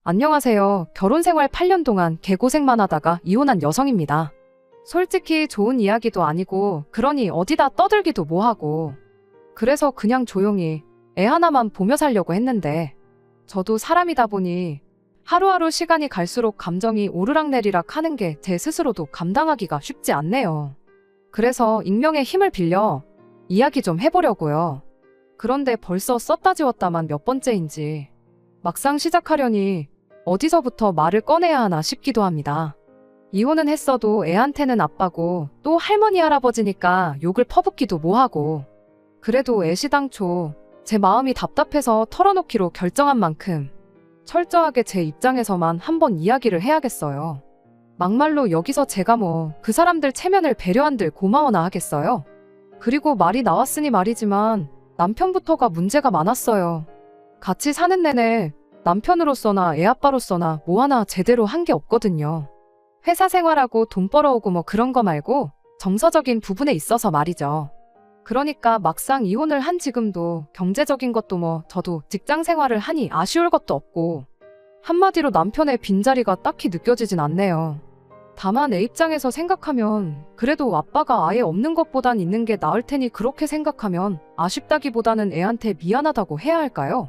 안녕하세요. 결혼 생활 8년 동안 개고생만 하다가 이혼한 여성입니다. 솔직히 좋은 이야기도 아니고 그러니 어디다 떠들기도 뭐하고 그래서 그냥 조용히 애 하나만 보며 살려고 했는데 저도 사람이다 보니 하루하루 시간이 갈수록 감정이 오르락내리락 하는 게 제 스스로도 감당하기가 쉽지 않네요. 그래서 익명의 힘을 빌려 이야기 좀 해보려고요. 그런데 벌써 썼다 지웠다만 몇 번째인지 막상 시작하려니 어디서부터 말을 꺼내야 하나 싶기도 합니다. 이혼은 했어도 애한테는 아빠고 또 할머니 할아버지니까 욕을 퍼붓기도 뭐하고 그래도 애시당초 제 마음이 답답해서 털어놓기로 결정한 만큼 철저하게 제 입장에서만 한번 이야기를 해야겠어요. 막말로 여기서 제가 뭐 그 사람들 체면을 배려한들 고마워나 하겠어요? 그리고 말이 나왔으니 말이지만 남편부터가 문제가 많았어요. 같이 사는 내내 남편으로서나 애아빠로서나 뭐 하나 제대로 한 게 없거든요. 회사 생활하고 돈 벌어오고 뭐 그런 거 말고 정서적인 부분에 있어서 말이죠. 그러니까 막상 이혼을 한 지금도 경제적인 것도 뭐 저도 직장 생활을 하니 아쉬울 것도 없고 한마디로 남편의 빈자리가 딱히 느껴지진 않네요. 다만 애 입장에서 생각하면 그래도 아빠가 아예 없는 것보단 있는 게 나을 테니 그렇게 생각하면 아쉽다기보다는 애한테 미안하다고 해야 할까요?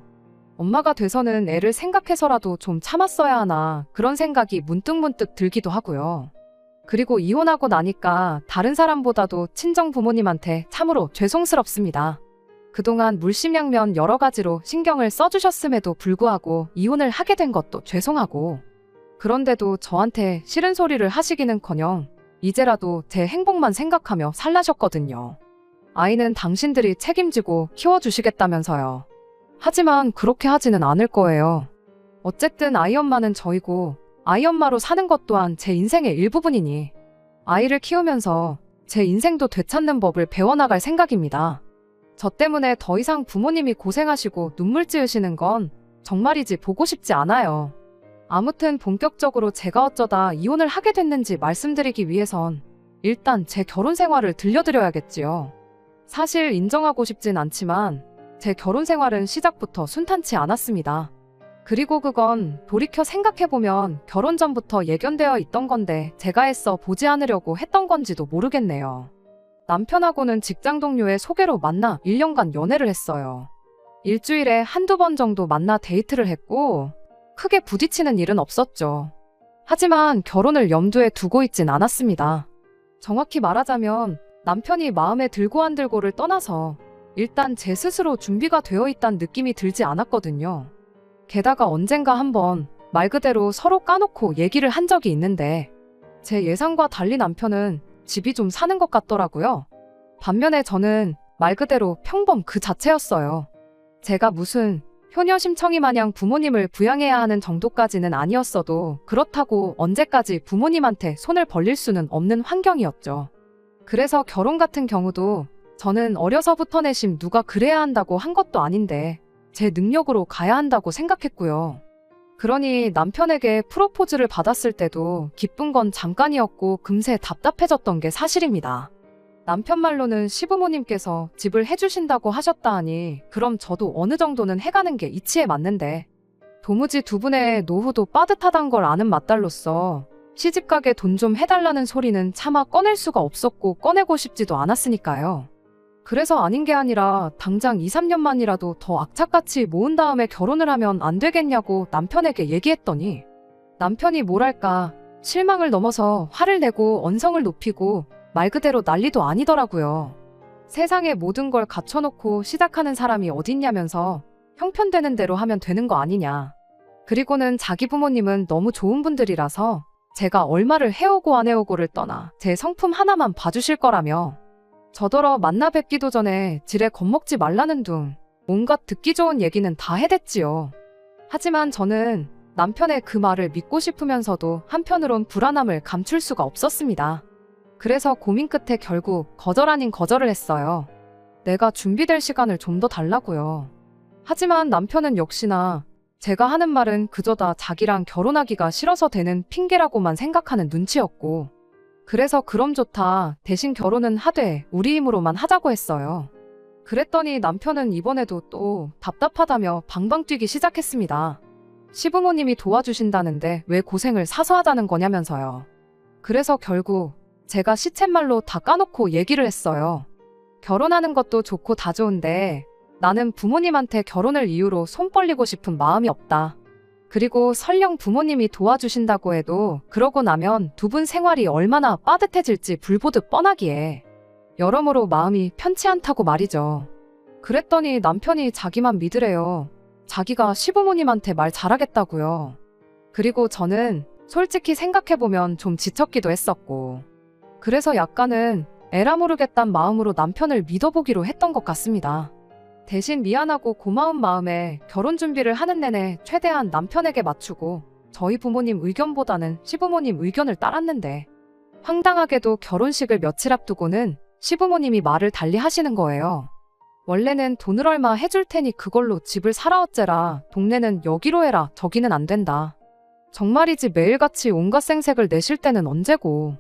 엄마가 돼서는 애를 생각해서라도 좀 참았어야 하나 그런 생각이 문득문득 들기도 하고요. 그리고 이혼하고 나니까 다른 사람보다도 친정 부모님한테 참으로 죄송스럽습니다. 그동안 물심양면 여러 가지로 신경을 써주셨음에도 불구하고 이혼을 하게 된 것도 죄송하고 그런데도 저한테 싫은 소리를 하시기는커녕 이제라도 제 행복만 생각하며 살라셨거든요. 아이는 당신들이 책임지고 키워주시겠다면서요. 하지만 그렇게 하지는 않을 거예요. 어쨌든 아이 엄마는 저이고 아이 엄마로 사는 것 또한 제 인생의 일부분이니 아이를 키우면서 제 인생도 되찾는 법을 배워나갈 생각입니다. 저 때문에 더 이상 부모님이 고생하시고 눈물 찌으시는 건 정말이지 보고 싶지 않아요. 아무튼 본격적으로 제가 어쩌다 이혼을 하게 됐는지 말씀드리기 위해선 일단 제 결혼 생활을 들려드려야겠지요. 사실 인정하고 싶진 않지만 제 결혼 생활은 시작부터 순탄치 않았습니다. 그리고 그건 돌이켜 생각해보면 결혼 전부터 예견되어 있던 건데 제가 애써 보지 않으려고 했던 건지도 모르겠네요. 남편하고는 직장 동료의 소개로 만나 1년간 연애를 했어요. 일주일에 한두 번 정도 만나 데이트를 했고 크게 부딪히는 일은 없었죠. 하지만 결혼을 염두에 두고 있진 않았습니다. 정확히 말하자면 남편이 마음에 들고 안 들고를 떠나서 일단 제 스스로 준비가 되어 있다는 느낌이 들지 않았거든요. 게다가 언젠가 한번 말 그대로 서로 까놓고 얘기를 한 적이 있는데 제 예상과 달리 남편은 집이 좀 사는 것 같더라고요. 반면에 저는 말 그대로 평범 그 자체였어요. 제가 무슨 효녀 심청이 마냥 부모님을 부양해야 하는 정도까지는 아니었어도 그렇다고 언제까지 부모님한테 손을 벌릴 수는 없는 환경이었죠. 그래서 결혼 같은 경우도 저는 어려서부터 내심 누가 그래야 한다고 한 것도 아닌데 제 능력으로 가야 한다고 생각했고요. 그러니 남편에게 프로포즈를 받았을 때도 기쁜 건 잠깐이었고 금세 답답해졌던 게 사실입니다. 남편 말로는 시부모님께서 집을 해주신다고 하셨다 하니 그럼 저도 어느 정도는 해가는 게 이치에 맞는데 도무지 두 분의 노후도 빠듯하단 걸 아는 맏딸로서 시집가게 돈 좀 해달라는 소리는 차마 꺼낼 수가 없었고 꺼내고 싶지도 않았으니까요. 그래서 아닌 게 아니라 당장 2, 3년만이라도 더 악착같이 모은 다음에 결혼을 하면 안 되겠냐고 남편에게 얘기했더니 남편이 뭐랄까 실망을 넘어서 화를 내고 언성을 높이고 말 그대로 난리도 아니더라고요. 세상에 모든 걸 갖춰놓고 시작하는 사람이 어딨냐면서 형편되는 대로 하면 되는 거 아니냐. 그리고는 자기 부모님은 너무 좋은 분들이라서 제가 얼마를 해오고 안 해오고를 떠나 제 성품 하나만 봐주실 거라며 저더러 만나 뵙기도 전에 지레 겁먹지 말라는 둥 온갖 듣기 좋은 얘기는 다 해댔지요. 하지만 저는 남편의 그 말을 믿고 싶으면서도 한편으론 불안함을 감출 수가 없었습니다. 그래서 고민 끝에 결국 거절 아닌 거절을 했어요. 내가 준비될 시간을 좀 더 달라고요. 하지만 남편은 역시나 제가 하는 말은 그저 다 자기랑 결혼하기가 싫어서 되는 핑계라고만 생각하는 눈치였고 그래서 그럼 좋다. 대신 결혼은 하되 우리 힘으로만 하자고 했어요. 그랬더니 남편은 이번에도 또 답답하다며 방방 뛰기 시작했습니다. 시부모님이 도와주신다는데 왜 고생을 사서 하자는 거냐면서요. 그래서 결국 제가 시쳇말로 다 까놓고 얘기를 했어요. 결혼하는 것도 좋고 다 좋은데 나는 부모님한테 결혼을 이유로 손 벌리고 싶은 마음이 없다. 그리고 설령 부모님이 도와주신다고 해도 그러고 나면 두 분 생활이 얼마나 빠듯해질지 불보듯 뻔하기에 여러모로 마음이 편치 않다고 말이죠. 그랬더니 남편이 자기만 믿으래요. 자기가 시부모님한테 말 잘하겠다고요. 그리고 저는 솔직히 생각해보면 좀 지쳤기도 했었고, 그래서 약간은 에라 모르겠단 마음으로 남편을 믿어보기로 했던 것 같습니다. 대신 미안하고 고마운 마음에 결혼 준비를 하는 내내 최대한 남편에게 맞추고 저희 부모님 의견보다는 시부모님 의견을 따랐는데, 황당하게도 결혼식을 며칠 앞두고는 시부모님이 말을 달리 하시는 거예요. 원래는 돈을 얼마 해줄 테니 그걸로 집을 사라 어째라, 동네는 여기로 해라, 저기는 안 된다. 정말이지 매일같이 온갖 생색을 내실 때는 언제고.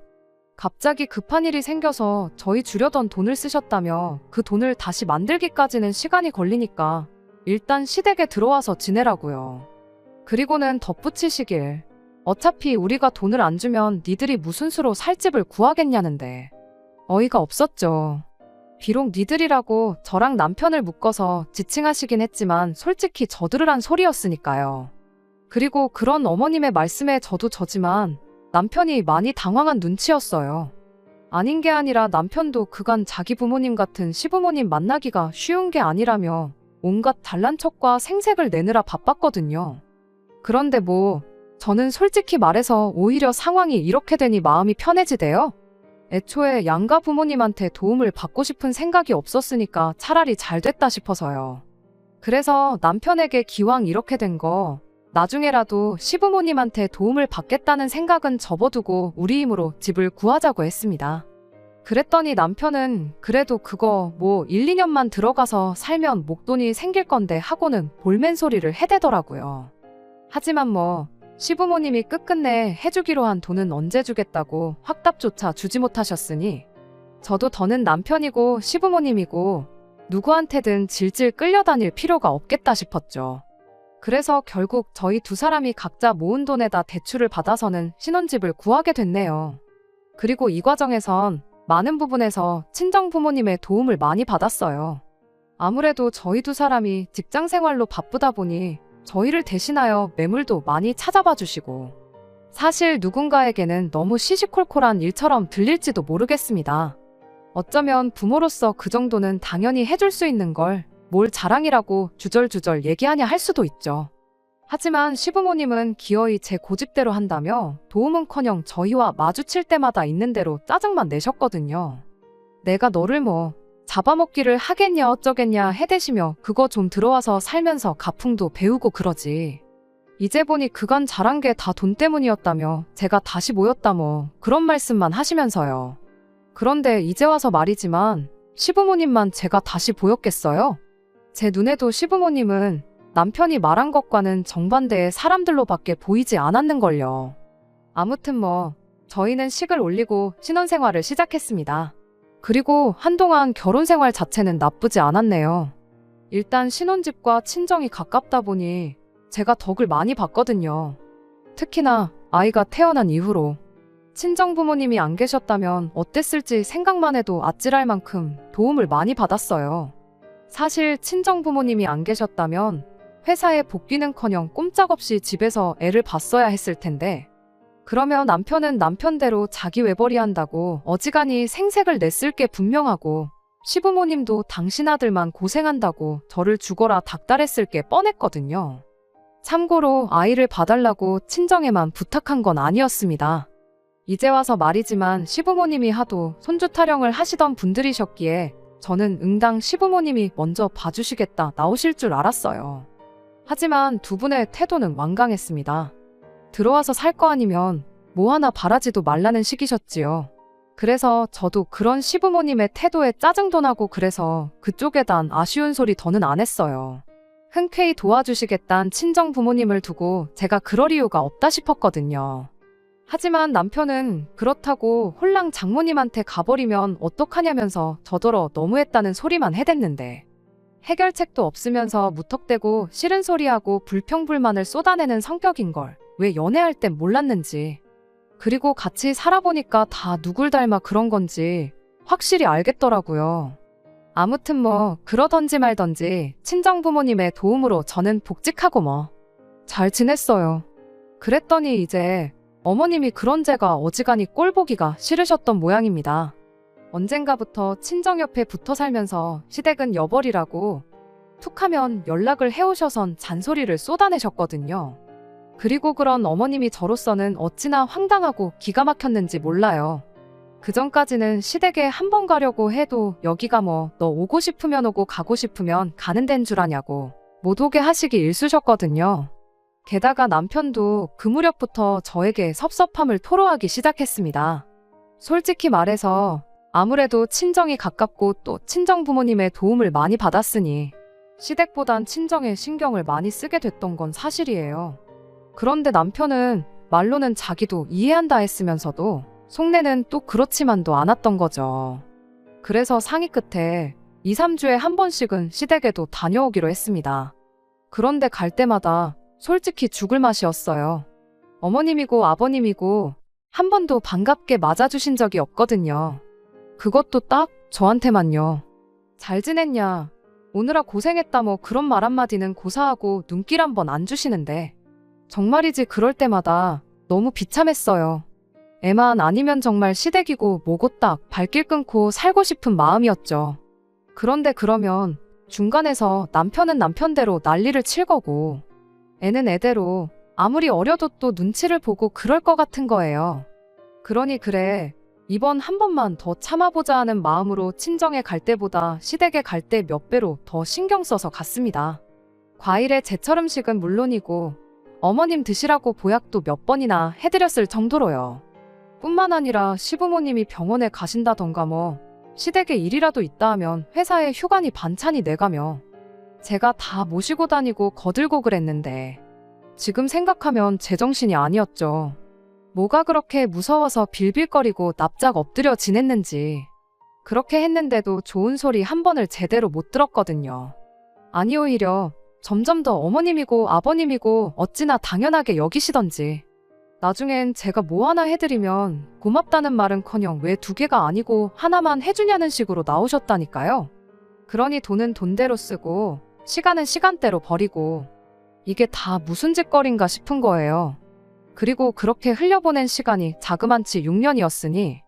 갑자기 급한 일이 생겨서 저희 주려던 돈을 쓰셨다며 그 돈을 다시 만들기까지는 시간이 걸리니까 일단 시댁에 들어와서 지내라고요. 그리고는 덧붙이시길, 어차피 우리가 돈을 안 주면 니들이 무슨 수로 살 집을 구하겠냐는데. 어이가 없었죠. 비록 니들이라고 저랑 남편을 묶어서 지칭하시긴 했지만 솔직히 저들으란 소리였으니까요. 그리고 그런 어머님의 말씀에 저도 저지만 남편이 많이 당황한 눈치였어요. 아닌 게 아니라 남편도 그간 자기 부모님 같은 시부모님 만나기가 쉬운 게 아니라며 온갖 잘난 척과 생색을 내느라 바빴거든요. 그런데 뭐 저는 솔직히 말해서 오히려 상황이 이렇게 되니 마음이 편해지대요. 애초에 양가 부모님한테 도움을 받고 싶은 생각이 없었으니까 차라리 잘 됐다 싶어서요. 그래서 남편에게 기왕 이렇게 된 거 나중에라도 시부모님한테 도움을 받겠다는 생각은 접어두고 우리 힘으로 집을 구하자고 했습니다. 그랬더니 남편은 그래도 그거 뭐 1, 2년만 들어가서 살면 목돈이 생길 건데 하고는 볼멘 소리를 해대더라고요. 하지만 뭐 시부모님이 끝끝내 해주기로 한 돈은 언제 주겠다고 확답조차 주지 못하셨으니 저도 더는 남편이고 시부모님이고 누구한테든 질질 끌려다닐 필요가 없겠다 싶었죠. 그래서 결국 저희 두 사람이 각자 모은 돈에다 대출을 받아서는 신혼집을 구하게 됐네요. 그리고 이 과정에선 많은 부분에서 친정 부모님의 도움을 많이 받았어요. 아무래도 저희 두 사람이 직장 생활로 바쁘다 보니 저희를 대신하여 매물도 많이 찾아봐 주시고, 사실 누군가에게는 너무 시시콜콜한 일처럼 들릴지도 모르겠습니다. 어쩌면 부모로서 그 정도는 당연히 해줄 수 있는 걸 뭘 자랑이라고 주절주절 얘기하냐 할 수도 있죠. 하지만 시부모님은 기어이 제 고집대로 한다며 도움은커녕 저희와 마주칠 때마다 있는 대로 짜증만 내셨거든요. 내가 너를 뭐 잡아먹기를 하겠냐 어쩌겠냐 해대시며 그거 좀 들어와서 살면서 가풍도 배우고 그러지. 이제 보니 그간 잘한 게 다 돈 때문이었다며 제가 다시 모였다 뭐 그런 말씀만 하시면서요. 그런데 이제 와서 말이지만 시부모님만 제가 다시 보였겠어요? 제 눈에도 시부모님은 남편이 말한 것과는 정반대의 사람들로밖에 보이지 않았는걸요. 아무튼 뭐 저희는 식을 올리고 신혼생활을 시작했습니다. 그리고 한동안 결혼생활 자체는 나쁘지 않았네요. 일단 신혼집과 친정이 가깝다 보니 제가 덕을 많이 봤거든요. 특히나 아이가 태어난 이후로. 친정 부모님이 안 계셨다면 어땠을지 생각만 해도 아찔할 만큼 도움을 많이 받았어요. 사실 친정 부모님이 안 계셨다면 회사에 복귀는커녕 꼼짝없이 집에서 애를 봤어야 했을 텐데, 그러면 남편은 남편대로 자기 외벌이 한다고 어지간히 생색을 냈을 게 분명하고, 시부모님도 당신 아들만 고생한다고 저를 죽어라 닥달했을 게 뻔했거든요. 참고로 아이를 봐달라고 친정에만 부탁한 건 아니었습니다. 이제 와서 말이지만 시부모님이 하도 손주 타령을 하시던 분들이셨기에 저는 응당 시부모님이 먼저 봐주시겠다 나오실 줄 알았어요. 하지만 두 분의 태도는 완강했습니다. 들어와서 살 거 아니면 뭐 하나 바라지도 말라는 식이셨지요. 그래서 저도 그런 시부모님의 태도에 짜증도 나고 그래서 그쪽에단 아쉬운 소리 더는 안 했어요. 흔쾌히 도와주시겠단 친정 부모님을 두고 제가 그럴 이유가 없다 싶었거든요. 하지만 남편은 그렇다고 홀랑 장모님한테 가버리면 어떡하냐면서 저더러 너무했다는 소리만 해댔는데, 해결책도 없으면서 무턱대고 싫은 소리하고 불평불만을 쏟아내는 성격인걸 왜 연애할 땐 몰랐는지. 그리고 같이 살아보니까 다 누굴 닮아 그런 건지 확실히 알겠더라고요. 아무튼 뭐 그러던지 말던지 친정부모님의 도움으로 저는 복직하고 뭐 잘 지냈어요. 그랬더니 이제 어머님이 그런 제가 어지간히 꼴보기가 싫으셨던 모양입니다. 언젠가부터 친정 옆에 붙어 살면서 시댁은 여벌이라고 툭하면 연락을 해오셔선 잔소리를 쏟아내셨거든요. 그리고 그런 어머님이 저로서는 어찌나 황당하고 기가 막혔는지 몰라요. 그전까지는 시댁에 한 번 가려고 해도 여기가 뭐 너 오고 싶으면 오고 가고 싶으면 가는 데인 줄 아냐고 못 오게 하시기 일쑤셨거든요. 게다가 남편도 그 무렵부터 저에게 섭섭함을 토로하기 시작했습니다. 솔직히 말해서 아무래도 친정이 가깝고 또 친정 부모님의 도움을 많이 받았으니 시댁보단 친정에 신경을 많이 쓰게 됐던 건 사실이에요. 그런데 남편은 말로는 자기도 이해한다 했으면서도 속내는 또 그렇지만도 않았던 거죠. 그래서 상의 끝에 2, 3주에 한 번씩은 시댁에도 다녀오기로 했습니다. 그런데 갈 때마다 솔직히 죽을 맛이었어요. 어머님이고 아버님이고 한 번도 반갑게 맞아주신 적이 없거든요. 그것도 딱 저한테만요. 잘 지냈냐, 오느라 고생했다 뭐 그런 말 한마디는 고사하고 눈길 한 번 안 주시는데 정말이지 그럴 때마다 너무 비참했어요. 애만 아니면 정말 시댁이고 뭐고 딱 발길 끊고 살고 싶은 마음이었죠. 그런데 그러면 중간에서 남편은 남편대로 난리를 칠 거고 애는 애대로 아무리 어려도 또 눈치를 보고 그럴 것 같은 거예요. 그러니 그래, 이번 한 번만 더 참아보자 하는 마음으로 친정에 갈 때보다 시댁에 갈 때 몇 배로 더 신경 써서 갔습니다. 과일에 제철 음식은 물론이고 어머님 드시라고 보약도 몇 번이나 해드렸을 정도로요. 뿐만 아니라 시부모님이 병원에 가신다던가 뭐 시댁에 일이라도 있다 하면 회사에 휴가니 반찬이 내가며 제가 다 모시고 다니고 거들고 그랬는데 지금 생각하면 제정신이 아니었죠. 뭐가 그렇게 무서워서 빌빌거리고 납작 엎드려 지냈는지. 그렇게 했는데도 좋은 소리 한 번을 제대로 못 들었거든요. 아니 오히려 점점 더 어머님이고 아버님이고 어찌나 당연하게 여기시던지. 나중엔 제가 뭐 하나 해드리면 고맙다는 말은커녕 왜 2개가 아니고 하나만 해주냐는 식으로 나오셨다니까요. 그러니 돈은 돈대로 쓰고 시간은 시간대로 버리고 이게 다 무슨 짓거리인가 싶은 거예요. 그리고 그렇게 흘려보낸 시간이 자그만치 6년이었으니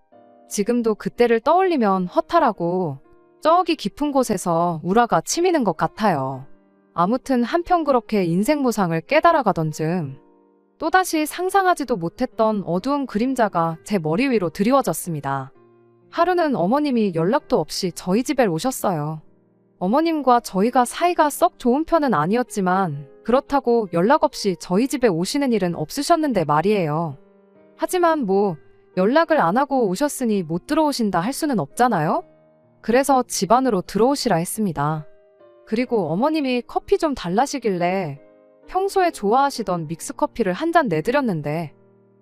지금도 그때를 떠올리면 허탈하고 저기 깊은 곳에서 우라가 치미는 것 같아요. 아무튼 한편 그렇게 인생무상을 깨달아가던 즈음 또다시 상상하지도 못했던 어두운 그림자가 제 머리 위로 드리워졌습니다. 하루는 어머님이 연락도 없이 저희 집에 오셨어요. 어머님과 저희가 사이가 썩 좋은 편은 아니었지만 그렇다고 연락 없이 저희 집에 오시는 일은 없으셨는데 말이에요. 하지만 뭐 연락을 안 하고 오셨으니 못 들어오신다 할 수는 없잖아요? 그래서 집 안으로 들어오시라 했습니다. 그리고 어머님이 커피 좀 달라시길래 평소에 좋아하시던 믹스커피를 한 잔 내드렸는데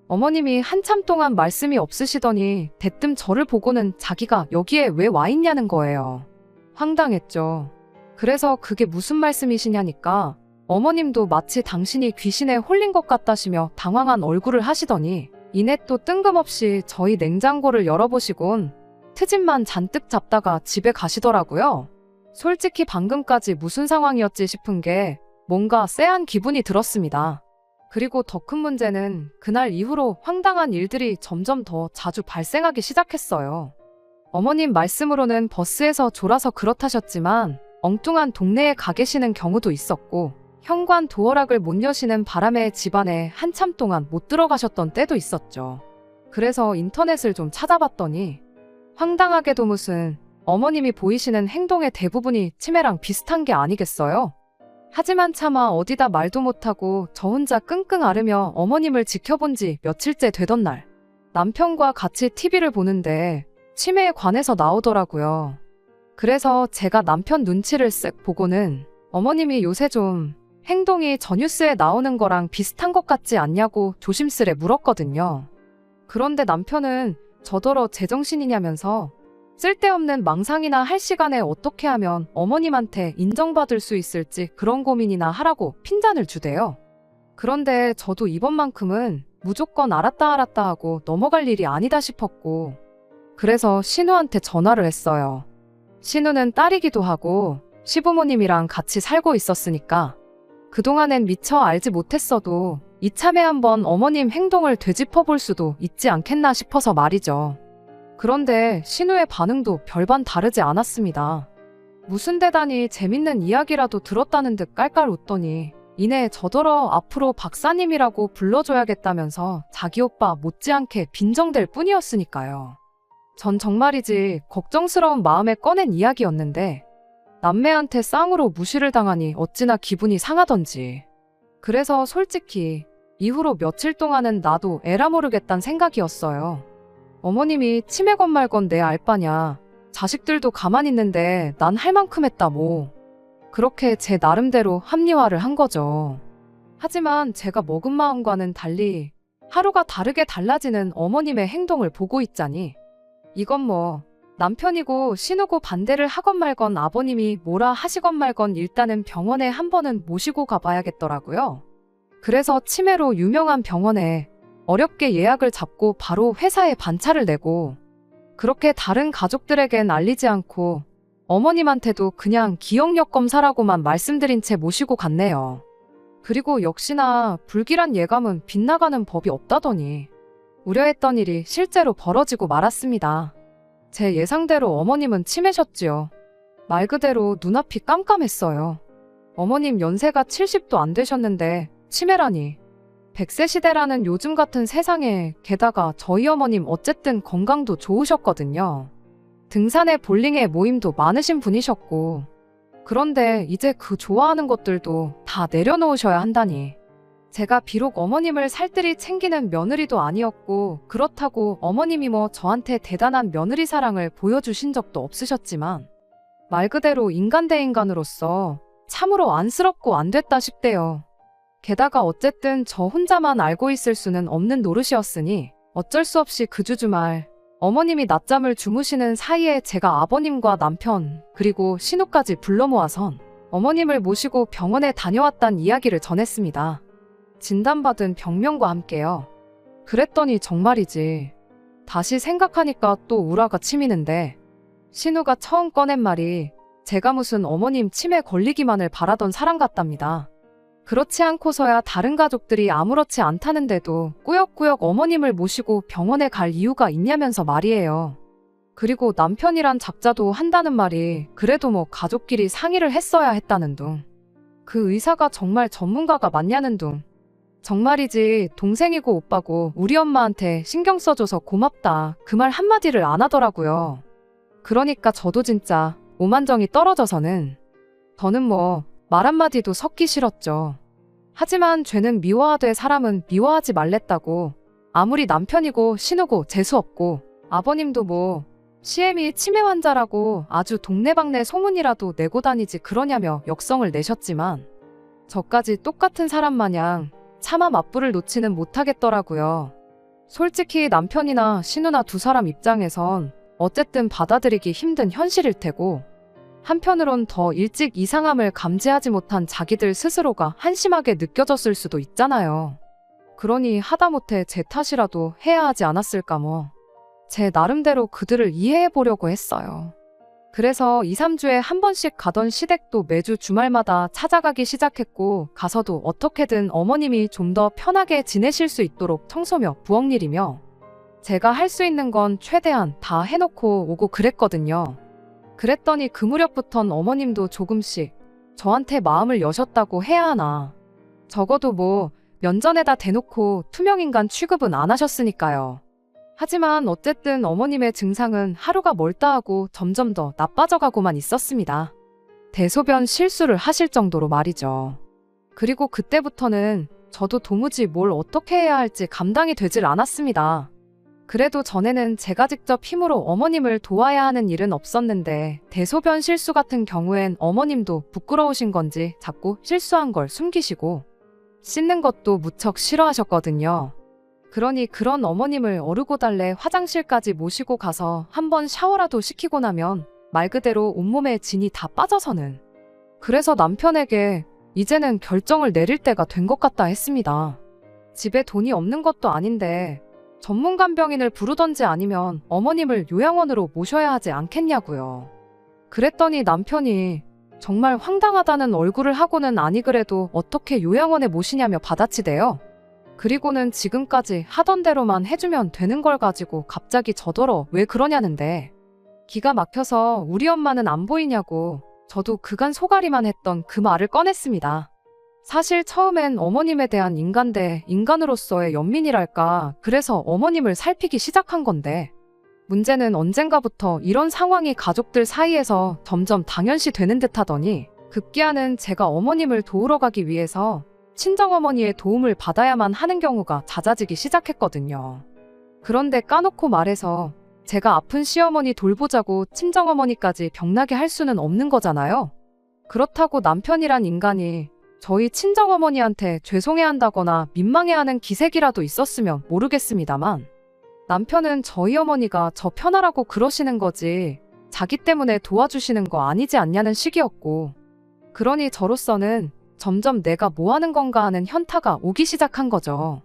어머님이 한참 동안 말씀이 없으시더니 대뜸 저를 보고는 자기가 여기에 왜 와 있냐는 거예요. 황당했죠. 그래서 그게 무슨 말씀이시냐니까 어머님도 마치 당신이 귀신에 홀린 것 같다시며 당황한 얼굴을 하시더니 이내 또 뜬금없이 저희 냉장고를 열어보시곤 트집만 잔뜩 잡다가 집에 가시더라고요. 솔직히 방금까지 무슨 상황이었지 싶은 게 뭔가 쎄한 기분이 들었습니다. 그리고 더 큰 문제는 그날 이후로 황당한 일들이 점점 더 자주 발생하기 시작했어요. 어머님 말씀으로는 버스에서 졸아서 그렇다셨지만 엉뚱한 동네에 가 계시는 경우도 있었고 현관 도어락을 못 여시는 바람에 집안에 한참 동안 못 들어가셨던 때도 있었죠. 그래서 인터넷을 좀 찾아봤더니 황당하게도 무슨 어머님이 보이시는 행동의 대부분이 치매랑 비슷한 게 아니겠어요? 하지만 차마 어디다 말도 못하고 저 혼자 끙끙 앓으며 어머님을 지켜본 지 며칠째 되던 날 남편과 같이 TV를 보는데 치매에 관해서 나오더라고요. 그래서 제가 남편 눈치를 쓱 보고는 어머님이 요새 좀 행동이 저 뉴스에 나오는 거랑 비슷한 것 같지 않냐고 조심스레 물었거든요. 그런데 남편은 저더러 제정신이냐면서 쓸데없는 망상이나 할 시간에 어떻게 하면 어머님한테 인정받을 수 있을지 그런 고민이나 하라고 핀잔을 주대요. 그런데 저도 이번만큼은 무조건 알았다 하고 넘어갈 일이 아니다 싶었고, 그래서 신우한테 전화를 했어요. 신우는 딸이기도 하고 시부모님이랑 같이 살고 있었으니까 그동안엔 미처 알지 못했어도 이참에 한번 어머님 행동을 되짚어 볼 수도 있지 않겠나 싶어서 말이죠. 그런데 신우의 반응도 별반 다르지 않았습니다. 무슨 대단히 재밌는 이야기라도 들었다는 듯 깔깔 웃더니 이내 저더러 앞으로 박사님이라고 불러줘야겠다면서 자기 오빠 못지않게 빈정댈 뿐이었으니까요. 전 정말이지 걱정스러운 마음에 꺼낸 이야기였는데 남매한테 쌍으로 무시를 당하니 어찌나 기분이 상하던지. 그래서 솔직히 이후로 며칠 동안은 나도 에라 모르겠단 생각이었어요. 어머님이 치매건 말건 내 알바냐. 자식들도 가만히 있는데 난 할 만큼 했다 뭐. 그렇게 제 나름대로 합리화를 한 거죠. 하지만 제가 먹은 마음과는 달리 하루가 다르게 달라지는 어머님의 행동을 보고 있자니 이건 뭐 남편이고 신우고 반대를 하건 말건 아버님이 뭐라 하시건 말건 일단은 병원에 한 번은 모시고 가봐야겠더라고요. 그래서 치매로 유명한 병원에 어렵게 예약을 잡고 바로 회사에 반차를 내고 그렇게 다른 가족들에겐 알리지 않고 어머님한테도 그냥 기억력 검사라고만 말씀드린 채 모시고 갔네요. 그리고 역시나 불길한 예감은 빗나가는 법이 없다더니 우려했던 일이 실제로 벌어지고 말았습니다. 제 예상대로 어머님은 치매셨지요. 말 그대로 눈앞이 깜깜했어요. 어머님 연세가 70도 안 되셨는데 치매라니. 100세 시대라는 요즘 같은 세상에 게다가 저희 어머님 어쨌든 건강도 좋으셨거든요. 등산에 볼링에 모임도 많으신 분이셨고 그런데 이제 그 좋아하는 것들도 다 내려놓으셔야 한다니. 제가 비록 어머님을 살뜰히 챙기는 며느리도 아니었고 그렇다고 어머님이 뭐 저한테 대단한 며느리 사랑을 보여주신 적도 없으셨지만 말 그대로 인간 대 인간으로서 참으로 안쓰럽고 안 됐다 싶대요. 게다가 어쨌든 저 혼자만 알고 있을 수는 없는 노릇이었으니 어쩔 수 없이 그 주주말 어머님이 낮잠을 주무시는 사이에 제가 아버님과 남편 그리고 신우까지 불러 모아선 어머님을 모시고 병원에 다녀왔단 이야기를 전했습니다. 진단받은 병명과 함께요. 그랬더니 정말이지. 다시 생각하니까 또 우라가 치미는데 신우가 처음 꺼낸 말이 제가 무슨 어머님 치매 걸리기만을 바라던 사람 같답니다. 그렇지 않고서야 다른 가족들이 아무렇지 않다는데도 꾸역꾸역 어머님을 모시고 병원에 갈 이유가 있냐면서 말이에요. 그리고 남편이란 작자도 한다는 말이 그래도 뭐 가족끼리 상의를 했어야 했다는 둥. 그 의사가 정말 전문가가 맞냐는 둥. 정말이지 동생이고 오빠고 우리 엄마한테 신경 써줘서 고맙다 그 말 한마디를 안 하더라고요. 그러니까 저도 진짜 오만정이 떨어져서는 저는 뭐 말 한마디도 섞기 싫었죠. 하지만 죄는 미워하되 사람은 미워하지 말랬다고. 아무리 남편이고 신우고 재수없고 아버님도 뭐 CM이 치매 환자라고 아주 동네방네 소문이라도 내고 다니지 그러냐며 역성을 내셨지만 저까지 똑같은 사람 마냥 차마 맞불을 놓지는 못하겠더라고요. 솔직히 남편이나 신우나 두 사람 입장에선 어쨌든 받아들이기 힘든 현실일 테고 한편으론 더 일찍 이상함을 감지하지 못한 자기들 스스로가 한심하게 느껴졌을 수도 있잖아요. 그러니 하다못해 제 탓이라도 해야 하지 않았을까 뭐. 제 나름대로 그들을 이해해보려고 했어요. 그래서 2, 3주에 한 번씩 가던 시댁도 매주 주말마다 찾아가기 시작했고 가서도 어떻게든 어머님이 좀 더 편하게 지내실 수 있도록 청소며 부엌일이며 제가 할 수 있는 건 최대한 다 해놓고 오고 그랬거든요. 그랬더니 그 무렵부턴 어머님도 조금씩 저한테 마음을 여셨다고 해야 하나. 적어도 뭐 면전에다 대놓고 투명인간 취급은 안 하셨으니까요. 하지만 어쨌든 어머님의 증상은 하루가 멀다 하고 점점 더 나빠져가고만 있었습니다. 대소변 실수를 하실 정도로 말이죠. 그리고 그때부터는 저도 도무지 뭘 어떻게 해야 할지 감당이 되질 않았습니다. 그래도 전에는 제가 직접 힘으로 어머님을 도와야 하는 일은 없었는데 대소변 실수 같은 경우엔 어머님도 부끄러우신 건지 자꾸 실수한 걸 숨기시고 씻는 것도 무척 싫어하셨거든요. 그러니 그런 어머님을 어르고달래 화장실까지 모시고 가서 한번 샤워라도 시키고 나면 말 그대로 온몸에 진이 다 빠져서는. 그래서 남편에게 이제는 결정을 내릴 때가 된 것 같다 했습니다. 집에 돈이 없는 것도 아닌데 전문 간병인을 부르던지 아니면 어머님을 요양원으로 모셔야 하지 않겠냐고요. 그랬더니 남편이 정말 황당하다는 얼굴을 하고는 아니 그래도 어떻게 요양원에 모시냐며 받아치대요. 그리고는 지금까지 하던 대로만 해주면 되는 걸 가지고 갑자기 저더러 왜 그러냐는데 기가 막혀서 우리 엄마는 안 보이냐고 저도 그간 소가리만 했던 그 말을 꺼냈습니다. 사실 처음엔 어머님에 대한 인간 대 인간으로서의 연민이랄까 그래서 어머님을 살피기 시작한 건데 문제는 언젠가부터 이런 상황이 가족들 사이에서 점점 당연시 되는 듯 하더니 급기야는 제가 어머님을 도우러 가기 위해서 친정어머니의 도움을 받아야만 하는 경우가 잦아지기 시작했거든요. 그런데 까놓고 말해서 제가 아픈 시어머니 돌보자고 친정어머니까지 병나게 할 수는 없는 거잖아요. 그렇다고 남편이란 인간이 저희 친정어머니한테 죄송해한다거나 민망해하는 기색이라도 있었으면 모르겠습니다만 남편은 저희 어머니가 저 편하라고 그러시는 거지 자기 때문에 도와주시는 거 아니지 않냐는 식이었고 그러니 저로서는 점점 내가 뭐 하는 건가 하는 현타가 오기 시작한 거죠.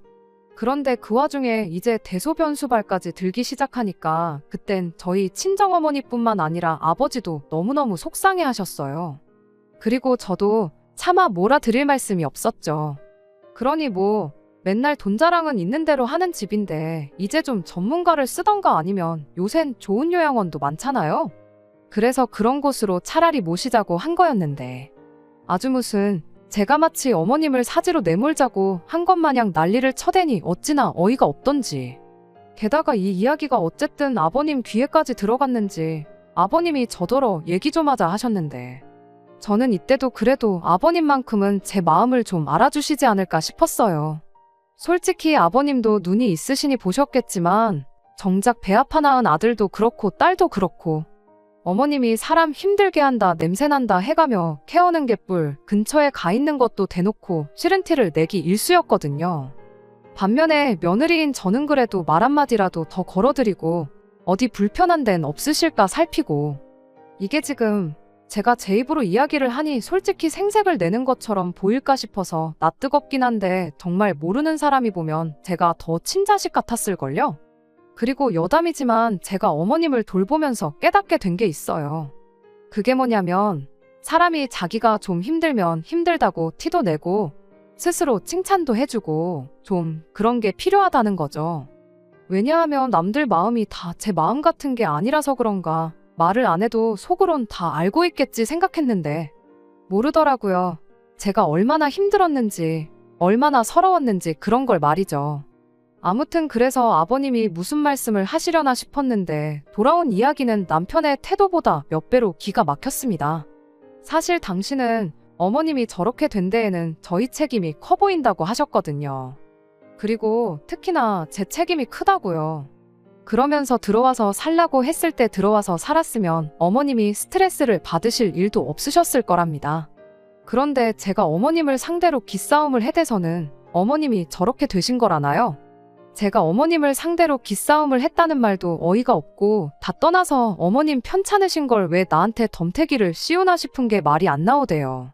그런데 그 와중에 이제 대소변수발까지 들기 시작하니까 그땐 저희 친정어머니뿐만 아니라 아버지도 너무너무 속상해 하셨어요. 그리고 저도 차마 몰아드릴 말씀이 없었죠. 그러니 뭐 맨날 돈 자랑은 있는 대로 하는 집인데 이제 좀 전문가를 쓰던가 아니면 요샌 좋은 요양원도 많잖아요. 그래서 그런 곳으로 차라리 모시자고 한 거였는데 아주 무슨 제가 마치 어머님을 사지로 내몰자고 한 것 마냥 난리를 쳐대니 어찌나 어이가 없던지. 게다가 이 이야기가 어쨌든 아버님 귀에까지 들어갔는지 아버님이 저더러 얘기 좀 하자 하셨는데 저는 이때도 그래도 아버님만큼은 제 마음을 좀 알아주시지 않을까 싶었어요. 솔직히 아버님도 눈이 있으시니 보셨겠지만 정작 배 아파 낳은 아들도 그렇고 딸도 그렇고 어머님이 사람 힘들게 한다 냄새난다 해가며 케어는 개뿔 근처에 가 있는 것도 대놓고 싫은 티를 내기 일쑤였거든요. 반면에 며느리인 저는 그래도 말 한마디라도 더 걸어드리고 어디 불편한 데는 없으실까 살피고 이게 지금 제가 제 입으로 이야기를 하니 솔직히 생색을 내는 것처럼 보일까 싶어서 낯뜨겁긴 한데 정말 모르는 사람이 보면 제가 더 친자식 같았을걸요? 그리고 여담이지만 제가 어머님을 돌보면서 깨닫게 된 게 있어요. 그게 뭐냐면 사람이 자기가 좀 힘들면 힘들다고 티도 내고 스스로 칭찬도 해주고 좀 그런 게 필요하다는 거죠. 왜냐하면 남들 마음이 다 제 마음 같은 게 아니라서 그런가 말을 안 해도 속으론 다 알고 있겠지 생각했는데 모르더라고요. 제가 얼마나 힘들었는지 얼마나 서러웠는지 그런 걸 말이죠. 아무튼 그래서 아버님이 무슨 말씀을 하시려나 싶었는데 돌아온 이야기는 남편의 태도보다 몇 배로 기가 막혔습니다. 사실 당신은 어머님이 저렇게 된 데에는 저희 책임이 커 보인다고 하셨거든요. 그리고 특히나 제 책임이 크다고요. 그러면서 들어와서 살라고 했을 때 들어와서 살았으면 어머님이 스트레스를 받으실 일도 없으셨을 거랍니다. 그런데 제가 어머님을 상대로 기싸움을 해대서는 어머님이 저렇게 되신 거라나요? 제가 어머님을 상대로 기싸움을 했다는 말도 어이가 없고 다 떠나서 어머님 편찮으신 걸 왜 나한테 덤태기를 씌우나 싶은 게 말이 안 나오대요.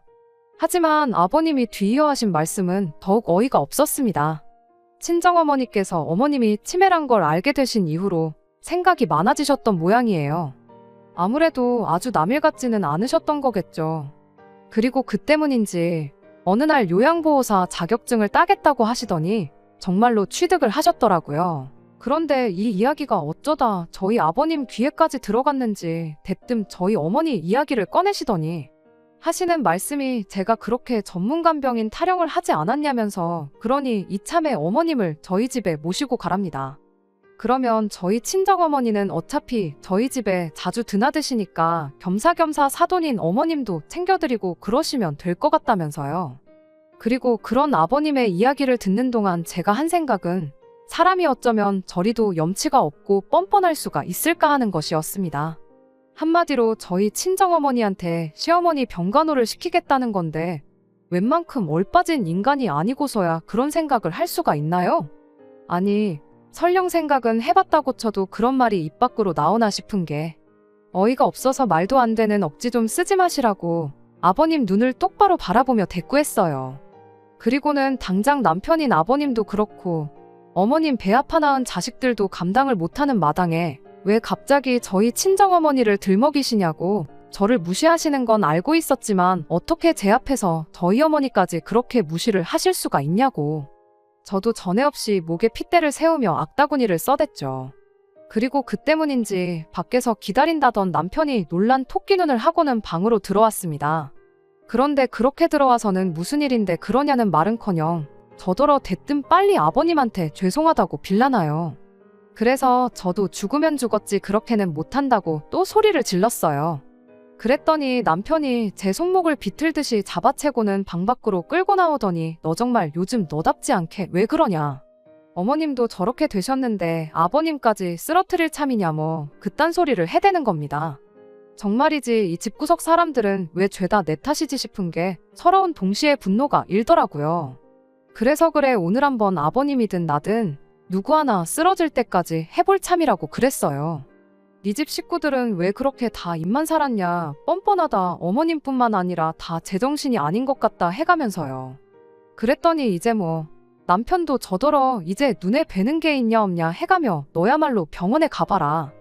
하지만 아버님이 뒤이어하신 말씀은 더욱 어이가 없었습니다. 친정어머니께서 어머님이 치매란 걸 알게 되신 이후로 생각이 많아지셨던 모양이에요. 아무래도 아주 남일 같지는 않으셨던 거겠죠. 그리고 그 때문인지 어느 날 요양보호사 자격증을 따겠다고 하시더니 정말로 취득을 하셨더라고요. 그런데 이 이야기가 어쩌다 저희 아버님 귀에까지 들어갔는지 대뜸 저희 어머니 이야기를 꺼내시더니 하시는 말씀이 제가 그렇게 전문간병인 타령을 하지 않았냐면서 그러니 이참에 어머님을 저희 집에 모시고 가랍니다. 그러면 저희 친정어머니는 어차피 저희 집에 자주 드나드시니까 겸사겸사 사돈인 어머님도 챙겨드리고 그러시면 될 것 같다면서요. 그리고 그런 아버님의 이야기를 듣는 동안 제가 한 생각은 사람이 어쩌면 저리도 염치가 없고 뻔뻔할 수가 있을까 하는 것이었습니다. 한마디로 저희 친정어머니한테 시어머니 병간호를 시키겠다는 건데 웬만큼 얼빠진 인간이 아니고서야 그런 생각을 할 수가 있나요? 아니, 설령 생각은 해봤다고 쳐도 그런 말이 입 밖으로 나오나 싶은 게 어이가 없어서 말도 안 되는 억지 좀 쓰지 마시라고 아버님 눈을 똑바로 바라보며 대꾸했어요. 그리고는 당장 남편인 아버님도 그렇고 어머님 배 아파 낳은 자식들도 감당을 못하는 마당에 왜 갑자기 저희 친정어머니를 들먹이시냐고 저를 무시하시는 건 알고 있었지만 어떻게 제 앞에서 저희 어머니까지 그렇게 무시를 하실 수가 있냐고. 저도 전에 없이 목에 핏대를 세우며 악다구니를 써댔죠. 그리고 그 때문인지 밖에서 기다린다던 남편이 놀란 토끼 눈을 하고는 방으로 들어왔습니다. 그런데 그렇게 들어와서는 무슨 일인데 그러냐는 말은커녕 저더러 대뜸 빨리 아버님한테 죄송하다고 빌라나요. 그래서 저도 죽으면 죽었지 그렇게는 못한다고 또 소리를 질렀어요. 그랬더니 남편이 제 손목을 비틀듯이 잡아채고는 방 밖으로 끌고 나오더니 너 정말 요즘 너답지 않게 왜 그러냐. 어머님도 저렇게 되셨는데 아버님까지 쓰러뜨릴 참이냐 뭐 그딴 소리를 해대는 겁니다. 정말이지 이 집구석 사람들은 왜 죄다 내 탓이지 싶은 게 서러운 동시에 분노가 일더라고요. 그래서 그래 오늘 한번 아버님이든 나든 누구 하나 쓰러질 때까지 해볼 참이라고 그랬어요. 네 집 식구들은 왜 그렇게 다 입만 살았냐 뻔뻔하다 어머님뿐만 아니라 다 제정신이 아닌 것 같다 해가면서요. 그랬더니 이제 뭐 남편도 저더러 이제 눈에 뵈는 게 있냐 없냐 해가며 너야말로 병원에 가봐라.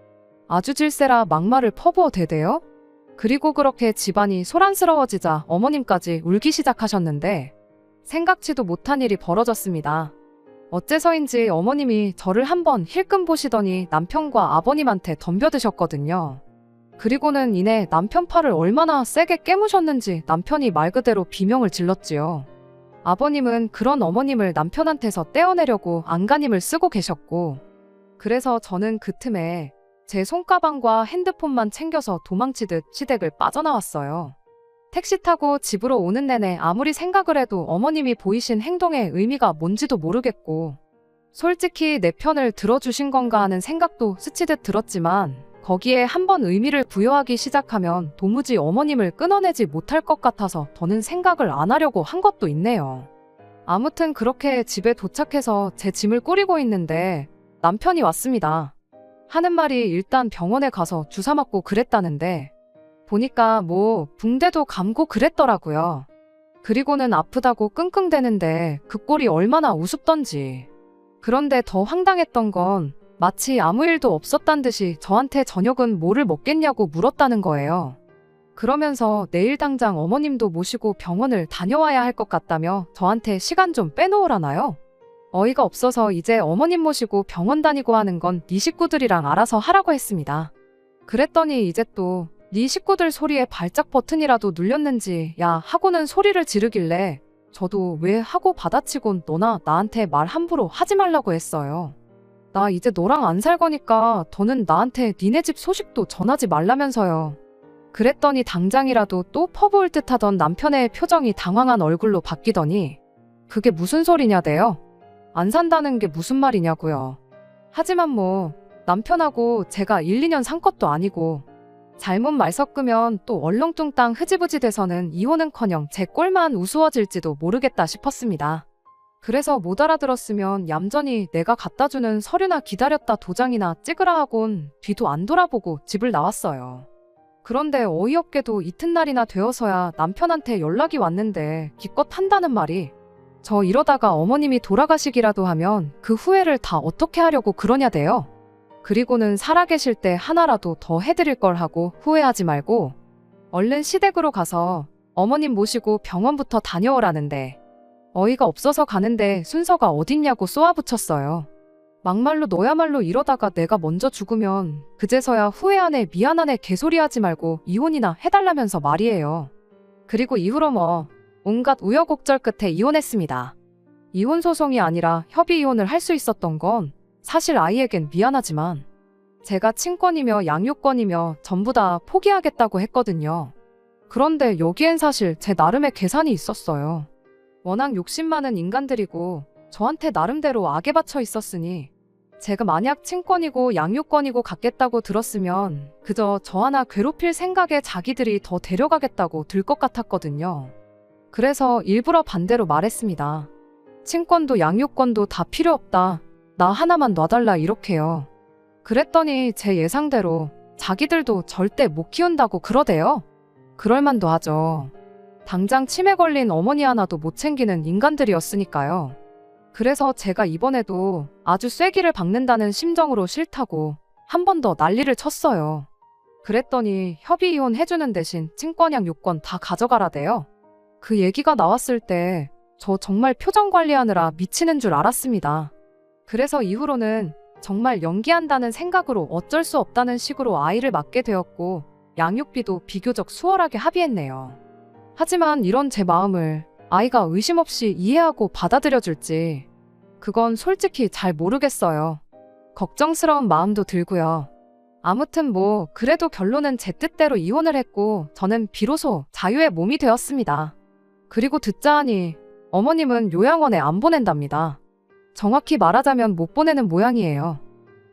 아주 질세라 막말을 퍼부어 대대요. 그리고 그렇게 집안이 소란스러워지자 어머님까지 울기 시작하셨는데 생각지도 못한 일이 벌어졌습니다. 어째서인지 어머님이 저를 한번 힐끔 보시더니 남편과 아버님한테 덤벼드셨거든요. 그리고는 이내 남편 팔을 얼마나 세게 깨무셨는지 남편이 말 그대로 비명을 질렀지요. 아버님은 그런 어머님을 남편한테서 떼어내려고 안간힘을 쓰고 계셨고 그래서 저는 그 틈에 제 손가방과 핸드폰만 챙겨서 도망치듯 시댁을 빠져나왔어요. 택시 타고 집으로 오는 내내 아무리 생각을 해도 어머님이 보이신 행동의 의미가 뭔지도 모르겠고 솔직히 내 편을 들어주신 건가 하는 생각도 스치듯 들었지만 거기에 한번 의미를 부여하기 시작하면 도무지 어머님을 끊어내지 못할 것 같아서 더는 생각을 안 하려고 한 것도 있네요. 아무튼 그렇게 집에 도착해서 제 짐을 꾸리고 있는데 남편이 왔습니다. 하는 말이 일단 병원에 가서 주사 맞고 그랬다는데 보니까 뭐 붕대도 감고 그랬더라고요. 그리고는 아프다고 끙끙대는데 그 꼴이 얼마나 우습던지. 그런데 더 황당했던 건 마치 아무 일도 없었단 듯이 저한테 저녁은 뭐를 먹겠냐고 물었다는 거예요. 그러면서 내일 당장 어머님도 모시고 병원을 다녀와야 할 것 같다며 저한테 시간 좀 빼놓으라나요? 어이가 없어서 이제 어머님 모시고 병원 다니고 하는 건 네 식구들이랑 알아서 하라고 했습니다. 그랬더니 이제 또 네 식구들 소리에 발작 버튼이라도 눌렸는지 야 하고는 소리를 지르길래 저도 왜 하고 받아치곤 너나 나한테 말 함부로 하지 말라고 했어요. 나 이제 너랑 안 살 거니까 더는 나한테 니네 집 소식도 전하지 말라면서요. 그랬더니 당장이라도 또 퍼부을 듯하던 남편의 표정이 당황한 얼굴로 바뀌더니 그게 무슨 소리냐대요? 안 산다는 게 무슨 말이냐고요. 하지만 뭐 남편하고 제가 1, 2년 산 것도 아니고 잘못 말 섞으면 또 얼렁뚱땅 흐지부지 돼서는 이혼은커녕 제 꼴만 우스워질지도 모르겠다 싶었습니다. 그래서 못 알아들었으면 얌전히 내가 갖다주는 서류나 기다렸다 도장이나 찍으라 하곤 뒤도 안 돌아보고 집을 나왔어요. 그런데 어이없게도 이튿날이나 되어서야 남편한테 연락이 왔는데 기껏 한다는 말이 저 이러다가 어머님이 돌아가시기라도 하면 그 후회를 다 어떻게 하려고 그러냐대요. 그리고는 살아계실 때 하나라도 더 해드릴 걸 하고 후회하지 말고 얼른 시댁으로 가서 어머님 모시고 병원부터 다녀오라는데 어이가 없어서 가는데 순서가 어딨냐고 쏘아붙였어요. 막말로 너야말로 이러다가 내가 먼저 죽으면 그제서야 후회하네 미안하네 개소리하지 말고 이혼이나 해달라면서 말이에요. 그리고 이후로 뭐 온갖 우여곡절 끝에 이혼했습니다. 이혼 소송이 아니라 협의 이혼을 할 수 있었던 건 사실 아이에겐 미안하지만 제가 친권이며 양육권이며 전부 다 포기하겠다고 했거든요. 그런데 여기엔 사실 제 나름의 계산이 있었어요. 워낙 욕심 많은 인간들이고 저한테 나름대로 악에 받쳐 있었으니 제가 만약 친권이고 양육권이고 갖겠다고 들었으면 그저 저 하나 괴롭힐 생각에 자기들이 더 데려가겠다고 들 것 같았거든요. 그래서 일부러 반대로 말했습니다. 친권도 양육권도 다 필요 없다. 나 하나만 놔달라 이렇게요. 그랬더니 제 예상대로 자기들도 절대 못 키운다고 그러대요. 그럴만도 하죠. 당장 치매 걸린 어머니 하나도 못 챙기는 인간들이었으니까요. 그래서 제가 이번에도 아주 쐐기를 박는다는 심정으로 싫다고 한 번 더 난리를 쳤어요. 그랬더니 협의 이혼 해주는 대신 친권양 요건 다 가져가라대요. 그 얘기가 나왔을 때 저 정말 표정 관리하느라 미치는 줄 알았습니다. 그래서 이후로는 정말 연기한다는 생각으로 어쩔 수 없다는 식으로 아이를 맡게 되었고 양육비도 비교적 수월하게 합의했네요. 하지만 이런 제 마음을 아이가 의심 없이 이해하고 받아들여줄지 그건 솔직히 잘 모르겠어요. 걱정스러운 마음도 들고요. 아무튼 뭐 그래도 결론은 제 뜻대로 이혼을 했고 저는 비로소 자유의 몸이 되었습니다. 그리고 듣자 하니 어머님은 요양원에 안 보낸답니다. 정확히 말하자면 못 보내는 모양이에요.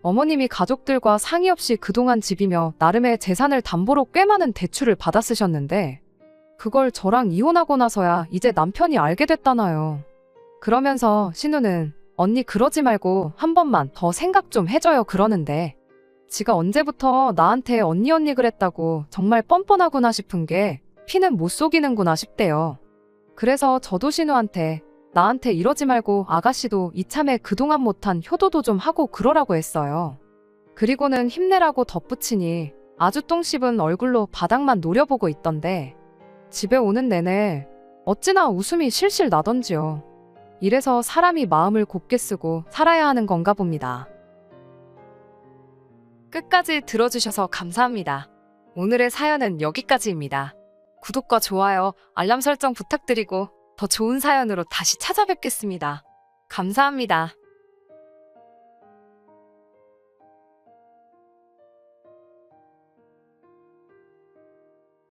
어머님이 가족들과 상의 없이 그동안 집이며 나름의 재산을 담보로 꽤 많은 대출을 받아 쓰셨는데 그걸 저랑 이혼하고 나서야 이제 남편이 알게 됐다나요. 그러면서 신우는 언니 그러지 말고 한 번만 더 생각 좀 해줘요 그러는데 지가 언제부터 나한테 언니 그랬다고 정말 뻔뻔하구나 싶은 게 피는 못 속이는구나 싶대요. 그래서 저도 신우한테 나한테 이러지 말고 아가씨도 이참에 그동안 못한 효도도 좀 하고 그러라고 했어요. 그리고는 힘내라고 덧붙이니 아주 똥 씹은 얼굴로 바닥만 노려보고 있던데 집에 오는 내내 어찌나 웃음이 실실 나던지요. 이래서 사람이 마음을 곱게 쓰고 살아야 하는 건가 봅니다. 끝까지 들어주셔서 감사합니다. 오늘의 사연은 여기까지입니다. 구독과 좋아요, 알람 설정 부탁드리고 더 좋은 사연으로 다시 찾아뵙겠습니다. 감사합니다.